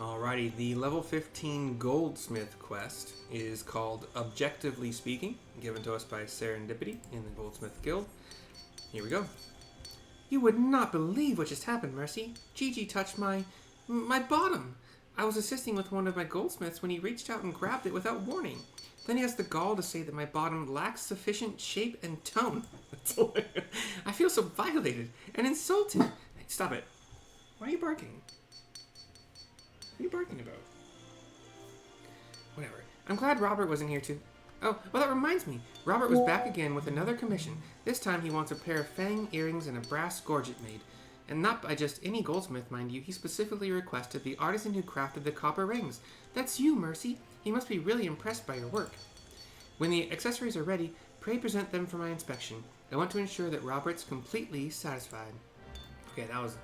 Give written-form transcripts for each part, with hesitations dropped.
Alrighty, the level 15 Goldsmith quest is called Objectively Speaking, given to us by Serendipity in the Goldsmith Guild. Here we go. You would not believe what just happened, Mercy. Gigi touched my bottom. I was assisting with one of my goldsmiths when he reached out and grabbed it without warning. Then he has the gall to say that my bottom lacks sufficient shape and tone. I feel so violated and insulted. Hey, stop it. Why are you barking? What are you barking about? Whatever. I'm glad Robert wasn't here too. Oh, well, that reminds me. Robert was back again with another commission. This time he wants a pair of fang earrings and a brass gorget made. And not by just any goldsmith, mind you. He specifically requested the artisan who crafted the copper rings. That's you, Mercy. He must be really impressed by your work. When the accessories are ready, pray present them for my inspection. I want to ensure that Robert's completely satisfied. Okay, that was...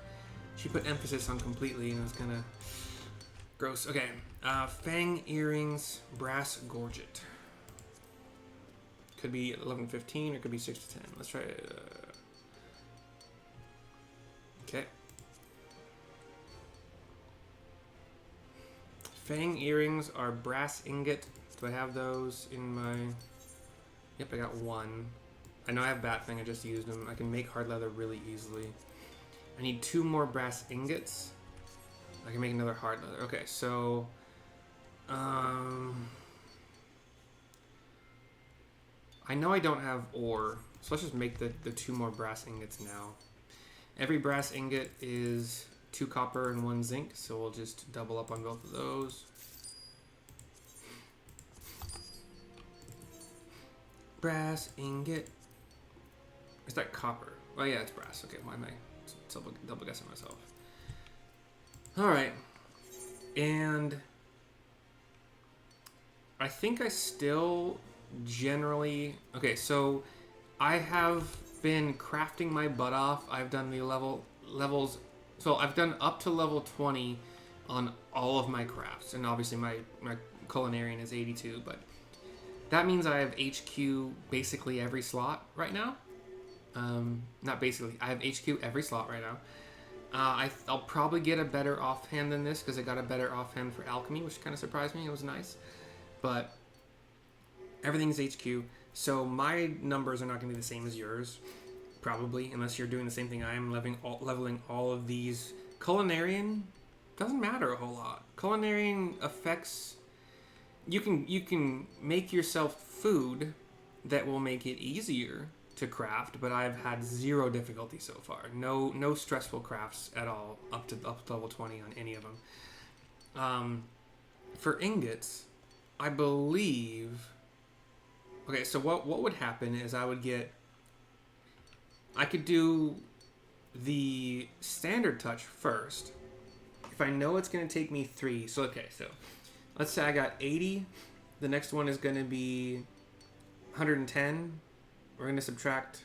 She put emphasis on completely, and it was kind of gross. Okay, fang earrings, brass gorget. Could be 11-15, or it could be 6 to 10. Let's try it. Okay. Fang earrings are brass ingot. Do I have those in my... Yep, I got one. I know I have bat fang, I just used them. I can make hard leather really easily. I need 2 more brass ingots. I can make another hard leather. Okay, so... I know I don't have ore, so let's just make the 2 more brass ingots now. Every brass ingot is 2 copper and 1 zinc, so we'll just double up on both of those. Brass ingot. Is that copper? Oh yeah, it's brass. Okay, why am I double guessing myself? Alright. And I think I still generally... Okay, so I have been crafting my butt off. I've done the levels... So I've done up to level 20 on all of my crafts. And obviously my culinarian is 82, but that means I have HQ basically every slot right now. Not basically, I have HQ every slot right now. I'll probably get a better offhand than this because I got a better offhand for alchemy, which kind of surprised me. It was nice. But everything's HQ, so my numbers are not going to be the same as yours, probably, unless you're doing the same thing I am, leveling all of these. Culinarian doesn't matter a whole lot. Culinarian affects... You can make yourself food that will make it easier to craft, but I've had 0 difficulty so far. No stressful crafts at all up to level 20 on any of them. For ingots, I believe... Okay, so what would happen is I could do the standard touch first. If I know it's going to take me 3, so okay, so let's say I got 80. The next one is going to be 110. We're going to subtract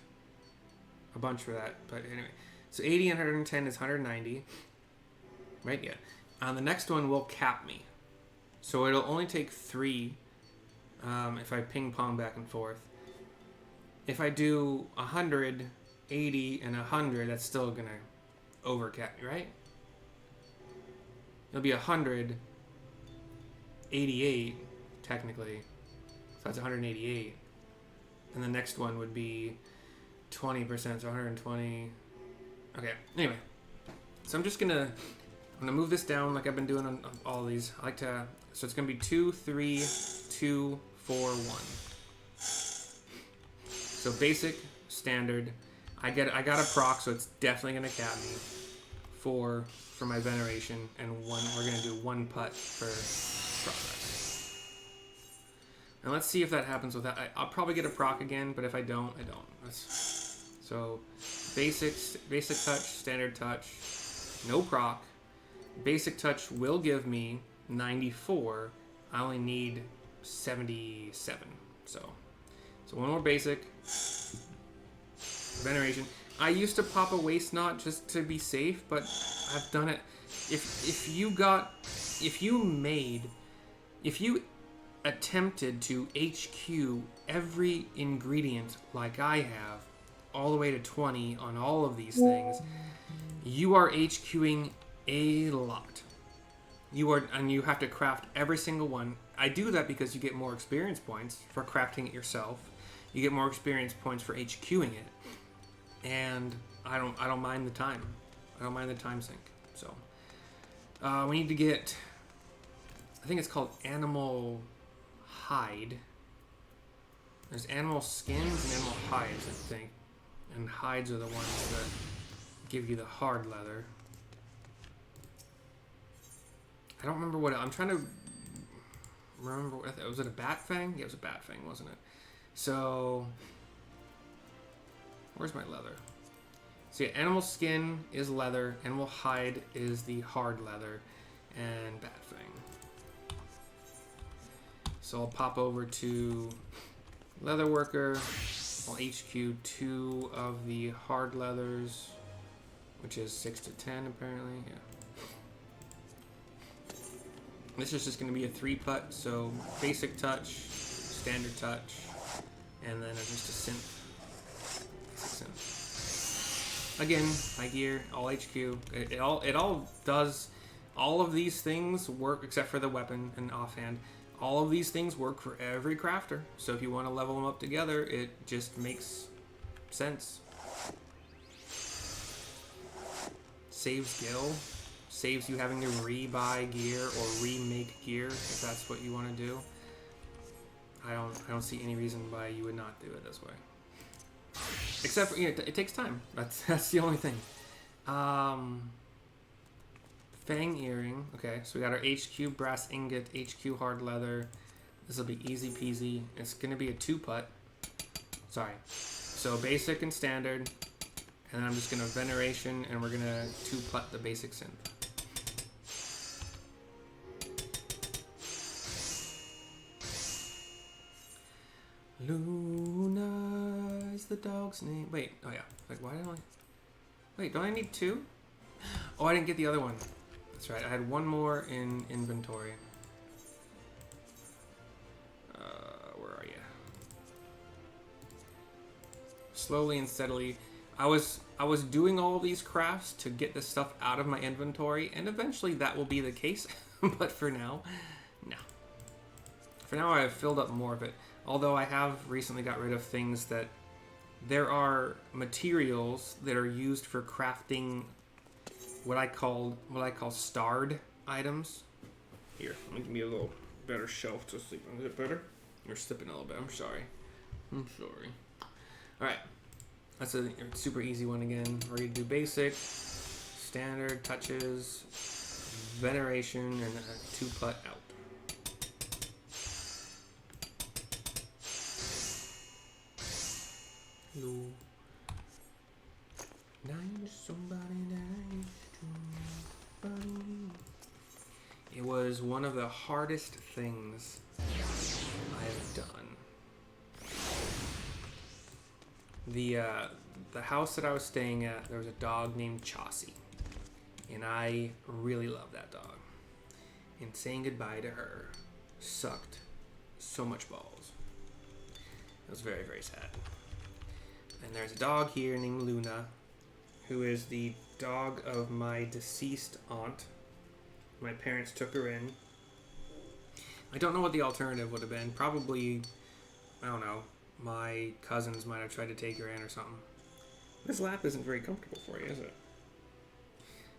a bunch for that, but anyway. So 80 and 110 is 190, right? Yeah. The next one will cap me. So it'll only take 3 if I ping pong back and forth. If I do 100, 80, and 100, that's still going to overcap me, right? It'll be 100, 88, technically. So that's 188. And the next one would be 20%, so 120. Okay, anyway. So I'm going to move this down like I've been doing on all these. I like to... So it's going to be 2, 3, 2, 4, 1. So basic, standard. I got a proc, so it's definitely going to cap me. 4 for my veneration, and 1. We're going to do 1 putt for progress. And let's see if that happens with that. I'll probably get a proc again, but if I don't, I don't. So basic touch, standard touch, no proc. Basic touch will give me 94. I only need 77. So 1 more basic. Veneration. I used to pop a waist knot just to be safe, but I've done it. If you attempted to HQ every ingredient like I have, all the way to 20 on all of these things, you are HQing a lot. you have to craft every single one. I do that because you get more experience points for crafting it yourself. You get more experience points for HQing it, and I don't mind the time. I don't mind the time sink. So we need to get. I think it's called animal hide. There's animal skins and animal hides, I think, and hides are the ones that give you the hard leather. I don't remember what I'm trying to remember. Was it a bat fang? Yeah, it was a bat fang, wasn't it? So, where's my leather? So yeah, animal skin is leather, animal hide is the hard leather, and bat fang. So I'll pop over to leather worker. I'll HQ 2 of the hard leathers, which is 6 to 10 apparently. Yeah. This is just going to be a 3-putt, so basic touch, standard touch, and then just a synth. Basic synth. Again, high gear, all HQ. It all does. All of these things work except for the weapon and offhand. All of these things work for every crafter. So if you want to level them up together, it just makes sense. Saves skill. Saves you having to re-buy gear or remake gear if that's what you want to do. I don't see any reason why you would not do it this way. Except for, it takes time. That's the only thing. Fang earring. Okay, so we got our HQ brass ingot, HQ hard leather. This will be easy peasy. It's gonna be a 2-putt. Sorry. So basic and standard, and then I'm just gonna veneration, and we're gonna 2-putt the basic synth. Luna is the dog's name. Wait, oh yeah. Like, why didn't I? Wait, don't I need 2? Oh, I didn't get the other one. That's right, I had 1 more in inventory. Where are you? Slowly and steadily. I was doing all these crafts to get this stuff out of my inventory, and eventually that will be the case. But for now, no. For now, I have filled up more of it. Although I have recently got rid of things that there are materials that are used for crafting what I call starred items. Here, let me give me a little better shelf to sleep on. Is it better? You're slipping a little bit. I'm sorry. All right, that's a super easy one again. We're gonna do basic, standard, touches, veneration, and a 2-putt out. Hello. It was one of the hardest things I've done. The house that I was staying at, there was a dog named Chaucy, and I really loved that dog. And saying goodbye to her sucked so much balls. It was very, very sad. And there's a dog here named Luna, who is the dog of my deceased aunt. My parents took her in. I don't know what the alternative would have been. Probably, I don't know, my cousins might have tried to take her in or something. This lap isn't very comfortable for you, is it?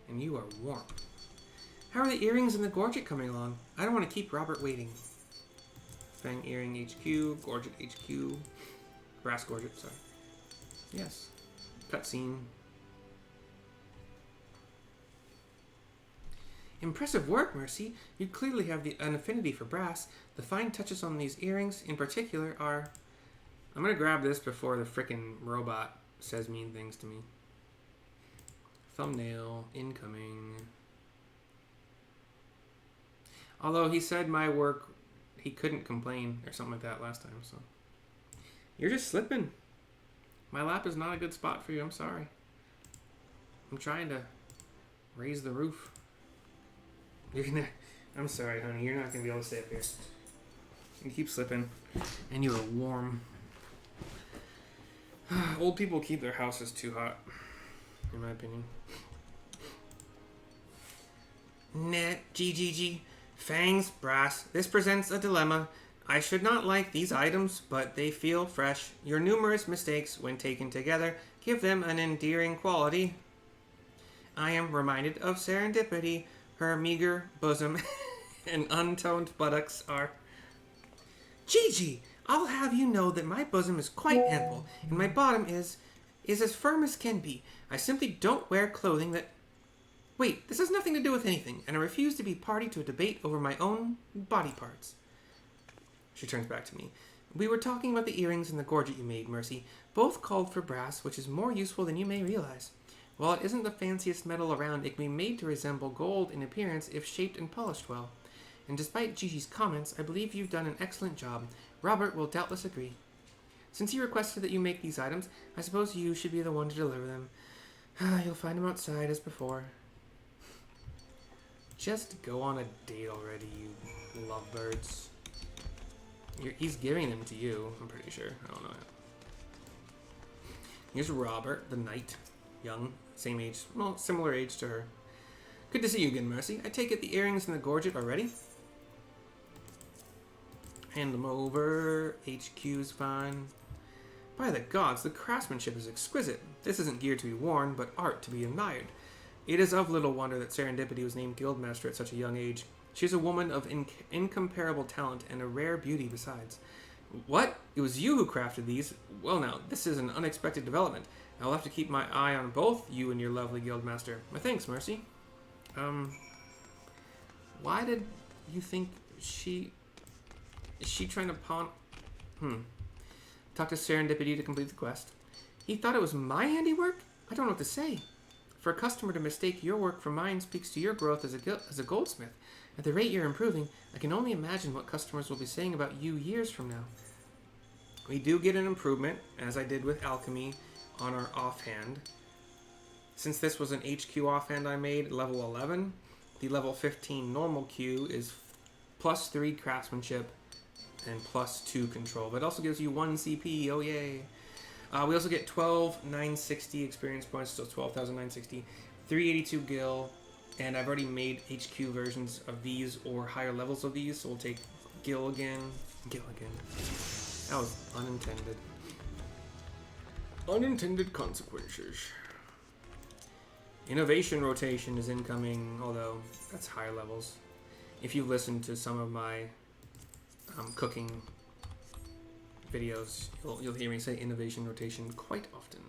And you are warm. How are the earrings and the gorget coming along? I don't want to keep Robert waiting. Fang earring HQ, gorget HQ, brass gorget, sorry. Yes. Cutscene. Impressive work, Mercy. You clearly have an affinity for brass. The fine touches on these earrings, in particular, are... I'm gonna grab this before the frickin' robot says mean things to me. Thumbnail. Incoming. Although he said my work... He couldn't complain or something like that last time, so... You're just slipping. My lap is not a good spot for you. I'm sorry. I'm trying to raise the roof. I'm sorry, honey. You're not going to be able to stay up here. You keep slipping. And you are warm. Old people keep their houses too hot, in my opinion. Nah, GGG. Fangs, brass. This presents a dilemma. I should not like these items, but they feel fresh. Your numerous mistakes, when taken together, give them an endearing quality. I am reminded of Serendipity. Her meager bosom and untoned buttocks are... Gigi, I'll have you know that my bosom is quite ample, and my bottom is as firm as can be. I simply don't wear clothing that... Wait, this has nothing to do with anything, and I refuse to be party to a debate over my own body parts. She turns back to me. We were talking about the earrings and the gorget you made, Mercy. Both called for brass, which is more useful than you may realize. While it isn't the fanciest metal around, it can be made to resemble gold in appearance if shaped and polished well. And despite Gigi's comments, I believe you've done an excellent job. Robert will doubtless agree. Since he requested that you make these items, I suppose you should be the one to deliver them. You'll find him outside as before. Just go on a date already, you lovebirds. He's giving them to you, I'm pretty sure. I don't know. Here's Robert, the knight. Young, same age, well, similar age to her. Good to see you again, Mercy. I take it the earrings and the gorget are ready? Hand them over. HQ's fine. By the gods, the craftsmanship is exquisite. This isn't gear to be worn, but art to be admired. It is of little wonder that Serendipity was named Guildmaster at such a young age. She is a woman of incomparable talent and a rare beauty besides. What? It was you who crafted these? Well now, this is an unexpected development. I'll have to keep my eye on both you and your lovely Guildmaster. My thanks, Mercy. Why did you think she... Is she trying to pawn... Talk to Serendipity to complete the quest. He thought it was my handiwork? I don't know what to say. For a customer to mistake your work for mine speaks to your growth as a goldsmith. At the rate you're improving, I can only imagine what customers will be saying about you years from now. We do get an improvement, as I did with alchemy, on our offhand. Since this was an HQ offhand I made, level 11, the level 15 normal Q is +3 craftsmanship and +2 control. But it also gives you 1 CP, oh yay. We also get 12,960 experience points, so 12,960, 382 gil, and I've already made HQ versions of these or higher levels of these, so we'll take gil again. That was unintended. Unintended consequences. Innovation rotation is incoming, although that's higher levels. If you've listened to some of my cooking videos, you'll hear me say innovation rotation quite often.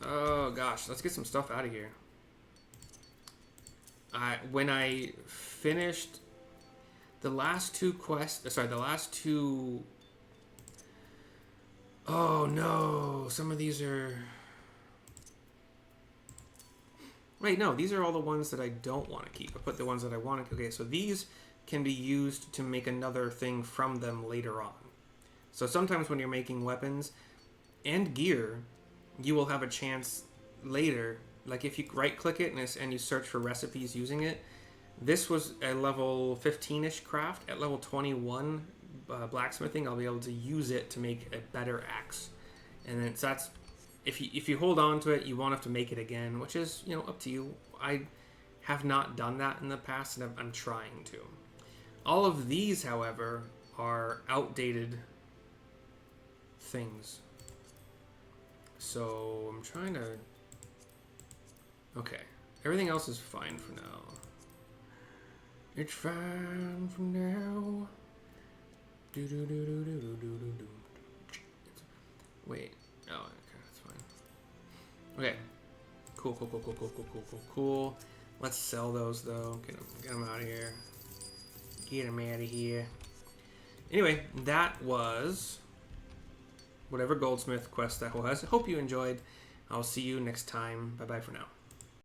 Oh gosh, let's get some stuff out of here. When I finished the last two quests, oh no, some of these are... Wait, no, these are all the ones that I don't want to keep. I put the ones that I want to... Okay, so these can be used to make another thing from them later on. So sometimes when you're making weapons and gear, you will have a chance later, like if you right-click it and you search for recipes using it. This was a level 15-ish craft. At level 21 blacksmithing, I'll be able to use it to make a better axe. And then that's... If you hold on to it, you won't have to make it again, which is, up to you. I have not done that in the past, and I'm trying to. All of these, however, are outdated things. So I'm trying to... Okay. Everything else is fine for now. It's fine for now. Wait. Oh, okay. That's fine. Okay. Cool. Let's sell those, though. Get them out of here. Get them out of here. Anyway, that was whatever goldsmith quest that was. Hope you enjoyed. I'll see you next time. Bye-bye for now.